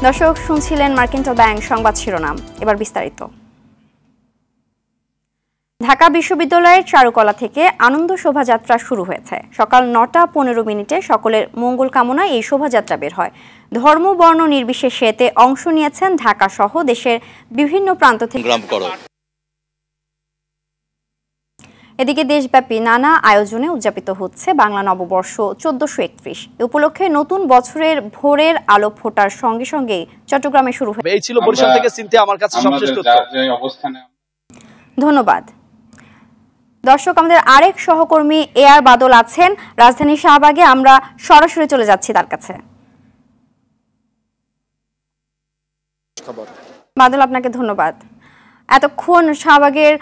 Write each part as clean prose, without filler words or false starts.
দর্শক শুনছিলেন mercantile bank সংবাদ শিরোনাম, এবার বিস্তারিত। ঢাকা বিশ্ববিদ্যালয়ের চারুকলা থেকে আনন্দ শোভাযাত্রা শুরু হয়েছে। সকাল ৯টা ১৫ সকলের মঙ্গল কামনায় এই শোভাযাত্রা বের হয়। ধর্ম বর্ণ নির্বিশেষে এতে অংশ নিয়েছেন ঢাকা সহ দেশের বিভিন্ন প্রান্ত থেকে। এদিকে দেশব্যাপী নানা আয়োজনে উদযাপিত হচ্ছে বাংলা নববর্ষ ১৪৩১। এ উপলক্ষে নতুন বছরের ভোরের আলো ফোটার সঙ্গে সঙ্গেই চট্টগ্রামে শুরু হয়েছে। এই ছিল বরিশাল থেকে চিন্তা আমার কাছে সবচেয়ে ধন্যবাদ। দর্শক, আমাদের আরেক সহকর্মী এআর বাদল আছেন রাজধানী শাহবাগে। আমরা সরাসরি চলে যাচ্ছি তার কাছে। বাদল, আপনাকে ধন্যবাদ। এতক্ষণ শাহবাগের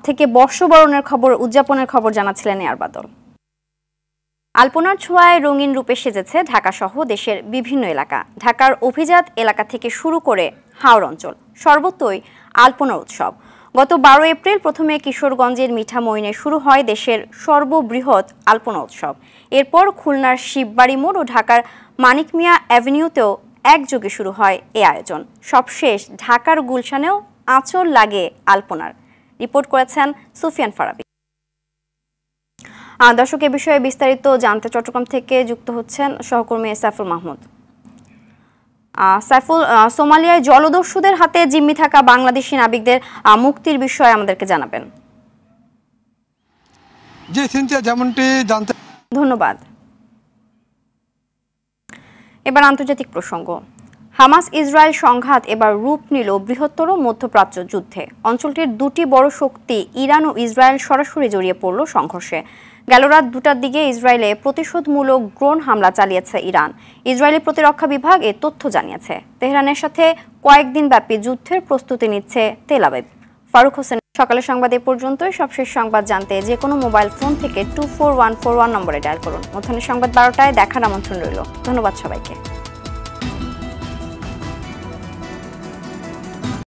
থেকে বর্ষবরণের খবর, উদযাপনের খবর জানাচ্ছিলেন এআর বাদল। আলপনার ছোঁয়ায় রঙিন রূপে সেজেছে ঢাকা সহ দেশের বিভিন্ন এলাকা। ঢাকার অভিজাত এলাকা থেকে শুরু করে হাওর অঞ্চল সর্বত্রই আলপনার উৎসব। গত ১২ এপ্রিল প্রথমে কিশোরগঞ্জের মিঠামইনে শুরু হয় দেশের সর্ববৃহৎ আলপনা উৎসব। এরপর খুলনার শিববাড়ি মোড় ও ঢাকার মানিক মিয়া অ্যাভিনিউতেও একযোগে শুরু হয় এ আয়োজন। সবশেষ ঢাকার গুলশানেও আঁচল লাগে আলপনার। রিপোর্ট করেছেন সুফিয়ান ফারাবি। দর্শক, এ বিষয়ে বিস্তারিত জানতে চট্টগ্রাম থেকে যুক্ত হচ্ছেন সহকর্মী সাইফুল মাহমুদ। সাইফুল, সোমালিয়ায় জলদস্যুদের হাতে জিম্মি থাকা বাংলাদেশি নাবিকদের মুক্তির বিষয়ে আমাদেরকে জানাবেন। জি সিনথিয়া, যেমনটি জানতে। ধন্যবাদ। এবার আন্তর্জাতিক প্রসঙ্গ। হামাস ইসরায়েল সংঘাত এবার রূপ নিল বৃহত্তর মধ্যপ্রাচ্য যুদ্ধে। অঞ্চলটির দুটি বড় শক্তি ইরান ও ইসরায়েল সরাসরি জড়িয়ে পড়ল সংঘর্ষে। গেল রাত ২টার দিকে ইসরায়েলে প্রতিশোধমূলক ড্রোন হামলা চালিয়েছে ইরান। ইসরায়েলি প্রতিরক্ষা বিভাগ এ তথ্য জানিয়েছে। তেহরানের সাথে কয়েকদিন ব্যাপী যুদ্ধের প্রস্তুতি নিচ্ছে তেল আবিব। ফারুক হোসেন। সকালের সংবাদ এ পর্যন্তই। সবশেষ সংবাদ জানতে যে কোনো মোবাইল ফোন থেকে 24141 নম্বরে ডায়াল করুন। মধ্যাহ্নের সংবাদ ১২টায় দেখার আমন্ত্রণ রইল। ধন্যবাদ সবাইকে।